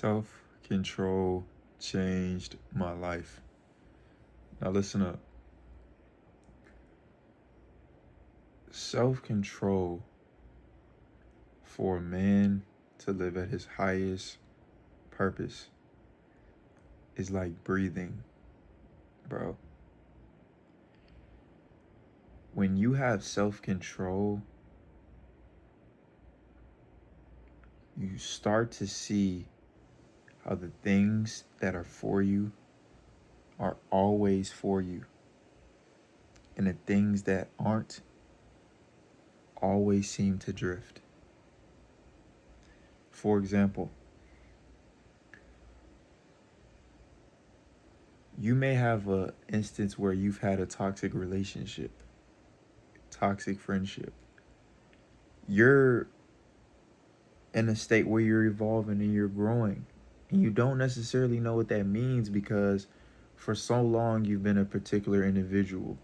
Self-control changed my life. Now listen up. Self-control for a man to live at his highest purpose is like breathing, bro. When you have self-control, you start to see how the things that are for you are always for you, and the things that aren't always seem to drift. For example, you may have an instance where you've had a toxic relationship, toxic friendship. You're in a state where you're evolving and you're growing, and you don't necessarily know what that means because for so long you've been a particular individual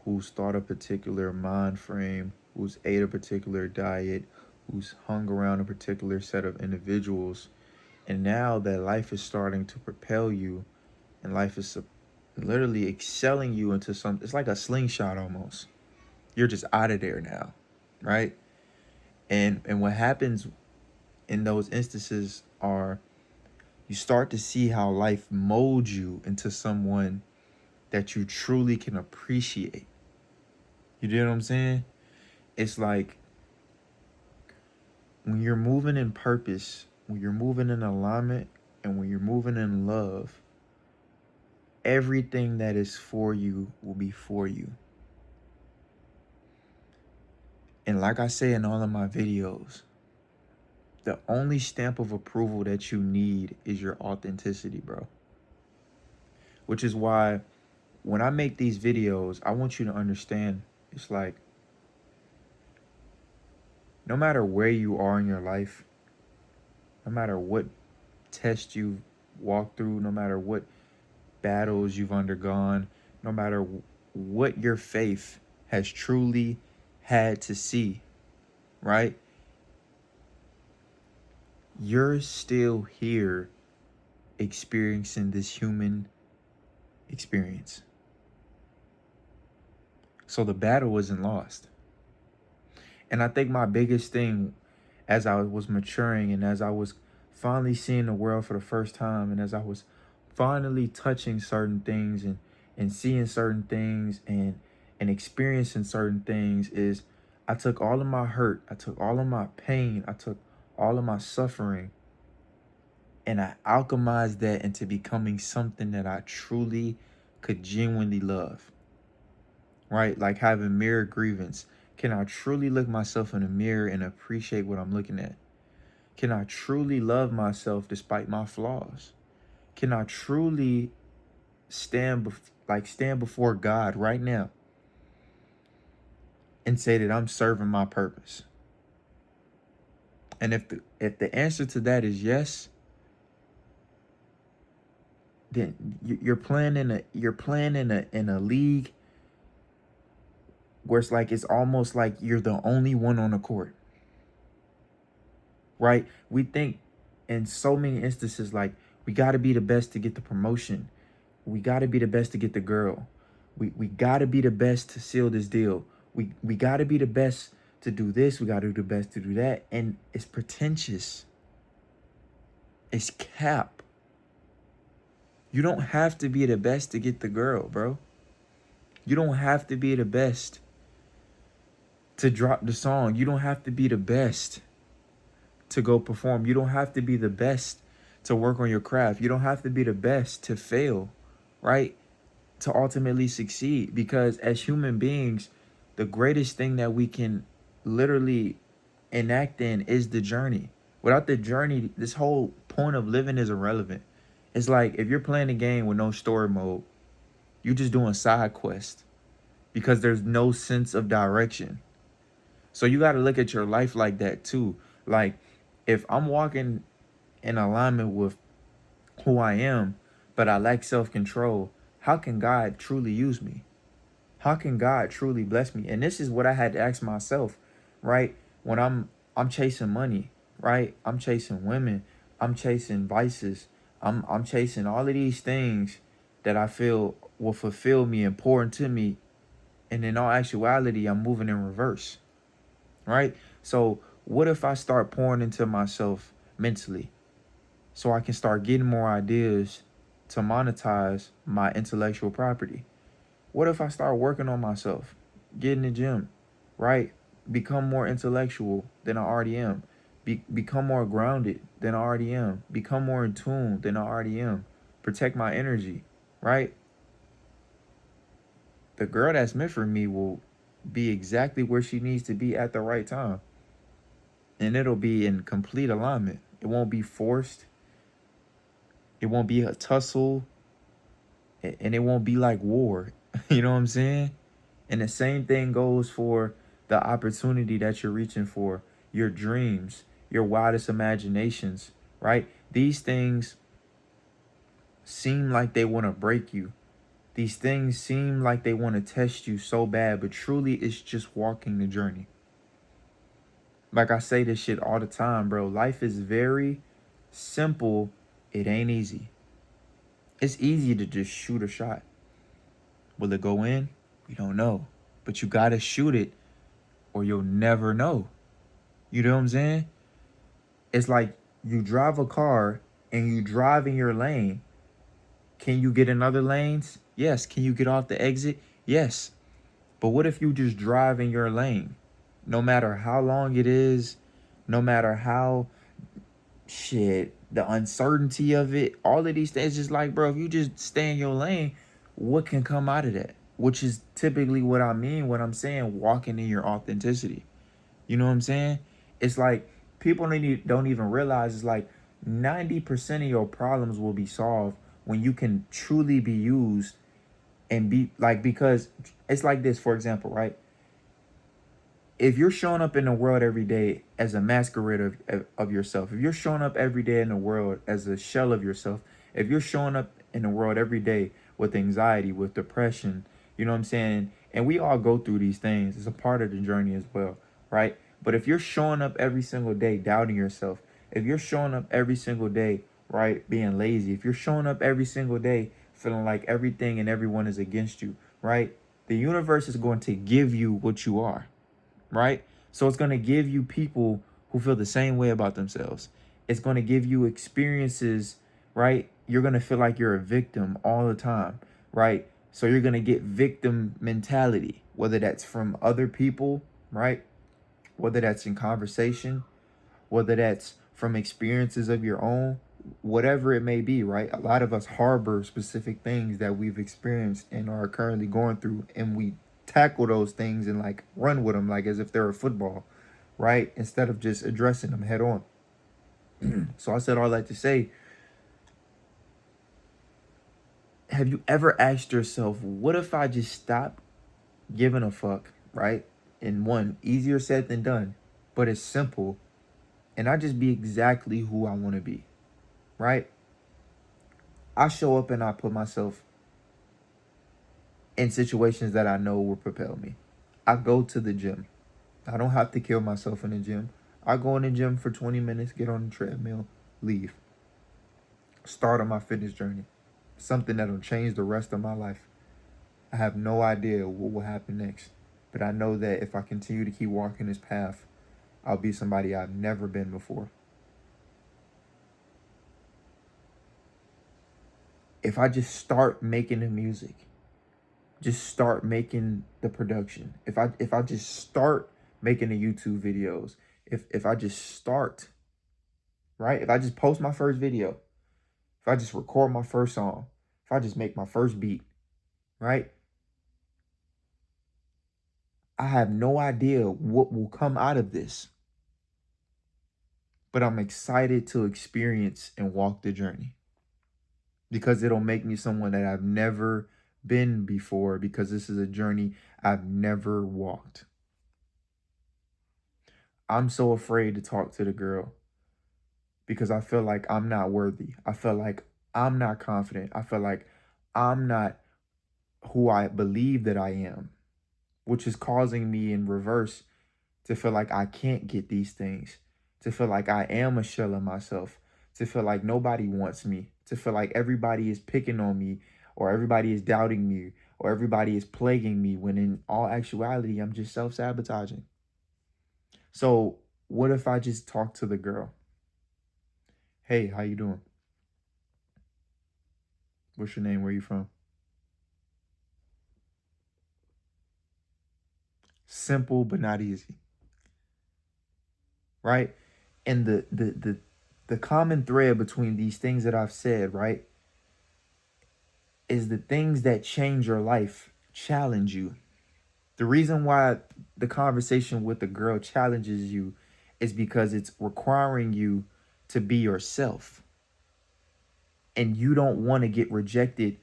who's thought a particular mind frame, who's ate a particular diet, who's hung around a particular set of individuals. And now that life is starting to propel you and life is literally excelling you into some, it's like a slingshot almost. You're just out of there now, right? And what happens in those instances are you start to see how life molds you into someone that you truly can appreciate. You know what I'm saying? It's like when you're moving in purpose, when you're moving in alignment, and when you're moving in love, everything that is for you will be for you. And like I say in all of my videos, the only stamp of approval that you need is your authenticity, bro. Which is why when I make these videos, I want you to understand it's like no matter where you are in your life, no matter what test you've walked through, no matter what battles you've undergone, no matter what your faith has truly had to see, right? You're still here experiencing this human experience. So the battle isn't lost. And I think my biggest thing as I was maturing and as I was finally seeing the world for the first time and as I was finally touching certain things and seeing certain things and experiencing certain things is I took all of my hurt, I took all of my pain, I took all of my suffering, and I alchemized that into becoming something that I truly could genuinely love. Right? Like having mirror grievance. Can I truly look myself in the mirror and appreciate what I'm looking at? Can I truly love myself despite my flaws? Can I truly stand before God right now and say that I'm serving my purpose? And if the answer to that is yes, then you're playing in a league where it's almost like you're the only one on the court. Right? We think in so many instances like we got to be the best to get the promotion. We got to be the best to get the girl. We got to be the best to seal this deal. We got to be the best to do this. We got to do the best to do that. And it's pretentious. It's cap. You don't have to be the best to get the girl, bro. You don't have to be the best to drop the song. You don't have to be the best to go perform. You don't have to be the best to work on your craft. You don't have to be the best to fail, right? To ultimately succeed. Because as human beings, the greatest thing that we can literally enact in is the journey. Without the journey, this whole point of living is irrelevant. It's like if you're playing a game with no story mode, you're just doing side quests because there's no sense of direction. So you got to look at your life like that too. Like if I'm walking in alignment with who I am, but I lack self-control, how can God truly use me? How can God truly bless me? And this is what I had to ask myself, right? When I'm chasing money, right? I'm chasing women. I'm chasing vices. I'm chasing all of these things that I feel will fulfill me and pour into me. And in all actuality, I'm moving in reverse. Right? So what if I start pouring into myself mentally so I can start getting more ideas to monetize my intellectual property? What if I start working on myself, get in the gym, right? Become more intellectual than I already am. Become more grounded than I already am. Become more in tune than I already am. Protect my energy, right? The girl that's meant for me will be exactly where she needs to be at the right time. And it'll be in complete alignment. It won't be forced. It won't be a tussle. And it won't be like war. You know what I'm saying? And the same thing goes for the opportunity that you're reaching for, your dreams, your wildest imaginations, right? These things seem like they want to break you. These things seem like they want to test you so bad, but truly it's just walking the journey. Like I say this shit all the time, bro. Life is very simple. It ain't easy. It's easy to just shoot a shot. Will it go in? We don't know. But you gotta shoot it or you'll never know. You know what I'm saying? It's like you drive a car and you drive in your lane. Can you get in other lanes? Yes. Can you get off the exit? Yes. But what if you just drive in your lane? No matter how long it is, no matter how the uncertainty of it, all of these things, just like, bro, if you just stay in your lane, what can come out of that? Which is typically what I mean when I'm saying walking in your authenticity. You know what I'm saying? It's like people don't even realize it's like 90% of your problems will be solved when you can truly be used and be like, because it's like this, for example, right? If you're showing up in the world every day as a masquerade of yourself, if you're showing up every day in the world as a shell of yourself, if you're showing up in the world every day with anxiety, with depression, you know what I'm saying? And we all go through these things. It's a part of the journey as well, right? But if you're showing up every single day doubting yourself, if you're showing up every single day, right, being lazy, if you're showing up every single day feeling like everything and everyone is against you, right? The universe is going to give you what you are, right? So it's going to give you people who feel the same way about themselves. It's going to give you experiences, right? You're going to feel like you're a victim all the time, right? So you're going to get victim mentality, whether that's from other people, right? Whether that's in conversation, whether that's from experiences of your own, whatever it may be, right? A lot of us harbor specific things that we've experienced and are currently going through, and we tackle those things and like run with them like as if they're a football, right? Instead of just addressing them head on. So I said all that to say, have you ever asked yourself, what if I just stop giving a fuck, right? And one, easier said than done, but it's simple, and I just be exactly who I want to be, right? I show up and I put myself in situations that I know will propel me. I go to the gym. I don't have to kill myself in the gym. I go in the gym for 20 minutes, get on the treadmill, leave. Start on my fitness journey. Something that'll change the rest of my life. I have no idea what will happen next. But I know that if I continue to keep walking this path, I'll be somebody I've never been before. If I just start making the music, just start making the production. If I just start making the YouTube videos, if I just start, right? If I just post my first video, if I just record my first song, if I just make my first beat, right? I have no idea what will come out of this, but I'm excited to experience and walk the journey because it'll make me someone that I've never been before, because this is a journey I've never walked. I'm so afraid to talk to the girl because I feel like I'm not worthy. I feel like I'm not confident. I feel like I'm not who I believe that I am, which is causing me in reverse to feel like I can't get these things, to feel like I am a shell of myself, to feel like nobody wants me, to feel like everybody is picking on me, or everybody is doubting me, or everybody is plaguing me, when in all actuality, I'm just self-sabotaging. So what if I just talk to the girl? Hey, how you doing? What's your name? Where you from? Simple but not easy, right? And the common thread between these things that I've said, right, is the things that change your life challenge you. The reason why the conversation with the girl challenges you is because it's requiring you to be yourself. And you don't want to get rejected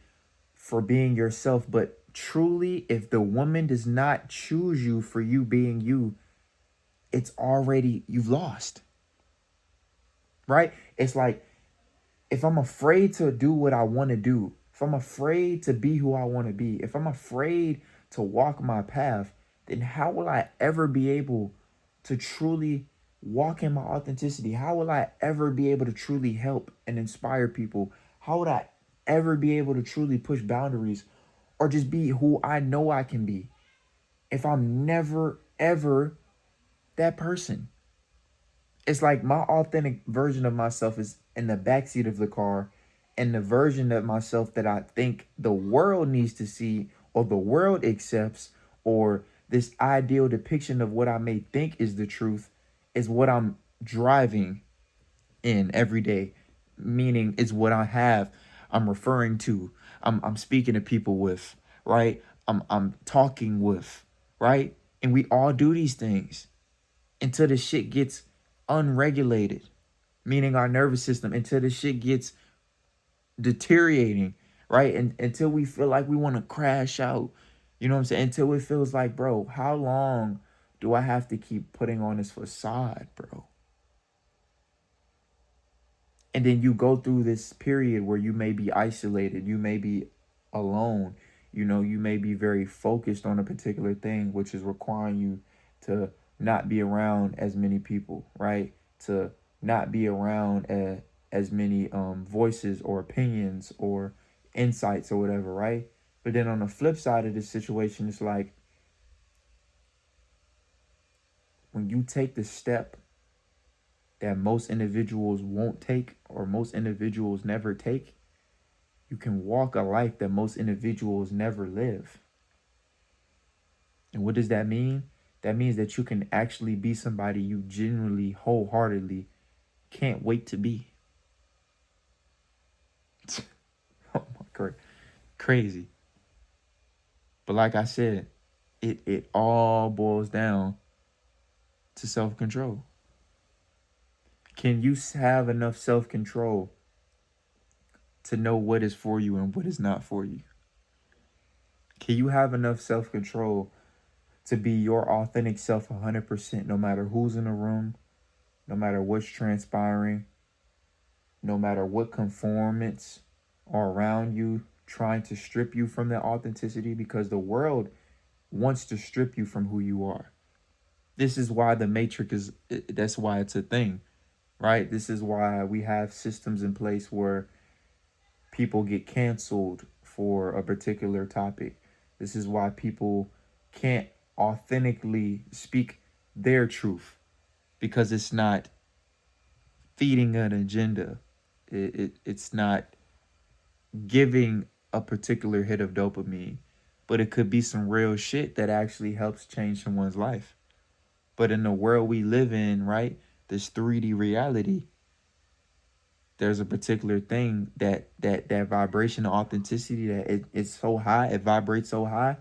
for being yourself. But truly, if the woman does not choose you for you being you, it's already, you've lost, right? It's like, if I'm afraid to do what I want to do, if I'm afraid to be who I want to be, if I'm afraid to walk my path, then how will I ever be able to truly walk in my authenticity? How will I ever be able to truly help and inspire people? How would I ever be able to truly push boundaries or just be who I know I can be if I'm never, ever that person? It's like my authentic version of myself is in the backseat of the car, and the version of myself that I think the world needs to see, or the world accepts, or this ideal depiction of what I may think is the truth, is what I'm driving in every day. Meaning it's what I have, I'm referring to, I'm speaking to people with, right? I'm talking with, right? And we all do these things until the shit gets unregulated, meaning our nervous system, until the shit gets deteriorating, right? And until we feel like we want to crash out, you know what I'm saying? Until it feels like, bro, how long do I have to keep putting on this facade, bro? And then you go through this period where you may be isolated, you may be alone, you know, you may be very focused on a particular thing, which is requiring you to not be around as many people, right? To not be around as many voices or opinions or insights or whatever, right? But then on the flip side of this situation, it's like when you take the step that most individuals won't take, or most individuals never take, you can walk a life that most individuals never live. And what does that mean? That means that you can actually be somebody you genuinely, wholeheartedly can't wait to be. Oh my God, crazy. But like I said, it all boils down to self-control. Can you have enough self-control to know what is for you and what is not for you? Can you have enough self-control to be your authentic self 100%, no matter who's in the room, no matter what's transpiring, no matter what conformants are around you trying to strip you from that authenticity? Because the world wants to strip you from who you are. This is why the matrix is, that's why it's a thing, right? This is why we have systems in place where people get canceled for a particular topic. This is why people can't authentically speak their truth, because it's not feeding an agenda. It's not giving a particular hit of dopamine, but it could be some real shit that actually helps change someone's life. But in the world we live in, right, this 3D reality, there's a particular thing that vibration of authenticity, that it's so high, it vibrates so high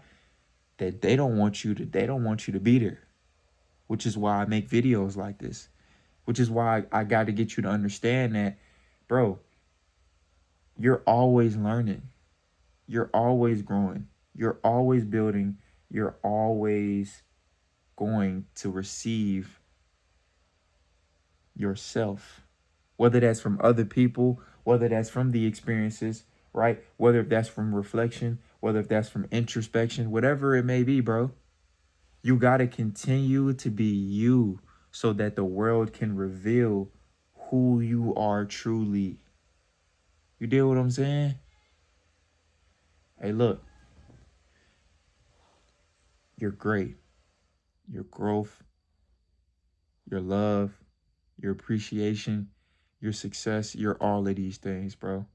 that they don't want you to be there. Which is why I make videos like this. Which is why I got to get you to understand that, bro, you're always learning. You're always growing. You're always building. You're always going to receive yourself. Whether that's from other people, whether that's from the experiences, right? Whether that's from reflection, whether that's from introspection, whatever it may be, bro. You got to continue to be you so that the world can reveal who you are truly. You deal what I'm saying? Hey, look, you're great. Your growth, your love, your appreciation, your success, you're all of these things, bro.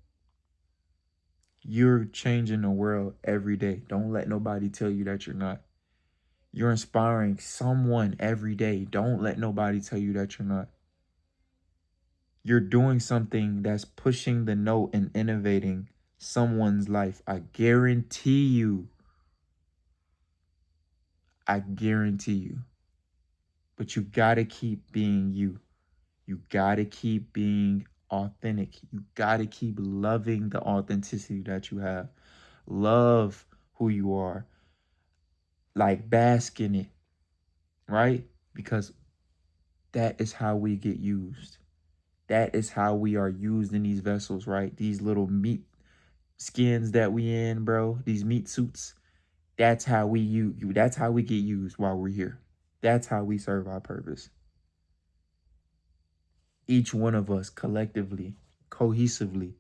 You're changing the world every day. Don't let nobody tell you that you're not. You're inspiring someone every day. Don't let nobody tell you that you're not. You're doing something that's pushing the note and innovating someone's life. I guarantee you. I guarantee you. But you gotta keep being you. You gotta keep being authentic. You gotta keep loving the authenticity that you have. Love who you are. Like bask in it, right? Because that is how we get used. That is how we are used in these vessels, right? These little meat skins that we in, bro. These meat suits. That's how we that's how we get used while we're here. That's how we serve our purpose. Each one of us collectively, cohesively,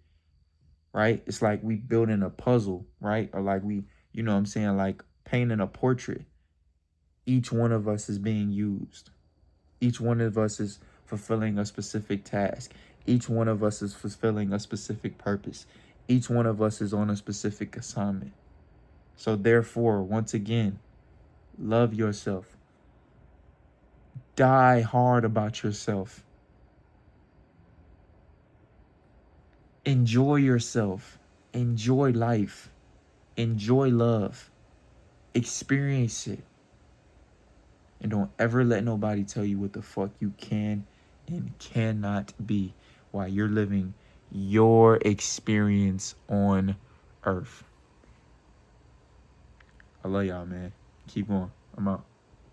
right? It's like we building a puzzle, right? Or like we, you know what I'm saying, like painting a portrait. Each one of us is being used. Each one of us is fulfilling a specific task. Each one of us is fulfilling a specific purpose. Each one of us is on a specific assignment. So therefore, once again, love yourself. Die hard about yourself. Enjoy yourself. Enjoy life. Enjoy love. Experience it. And don't ever let nobody tell you what the fuck you can and cannot be while you're living your experience on earth. I love y'all, man. Keep going. I'm out.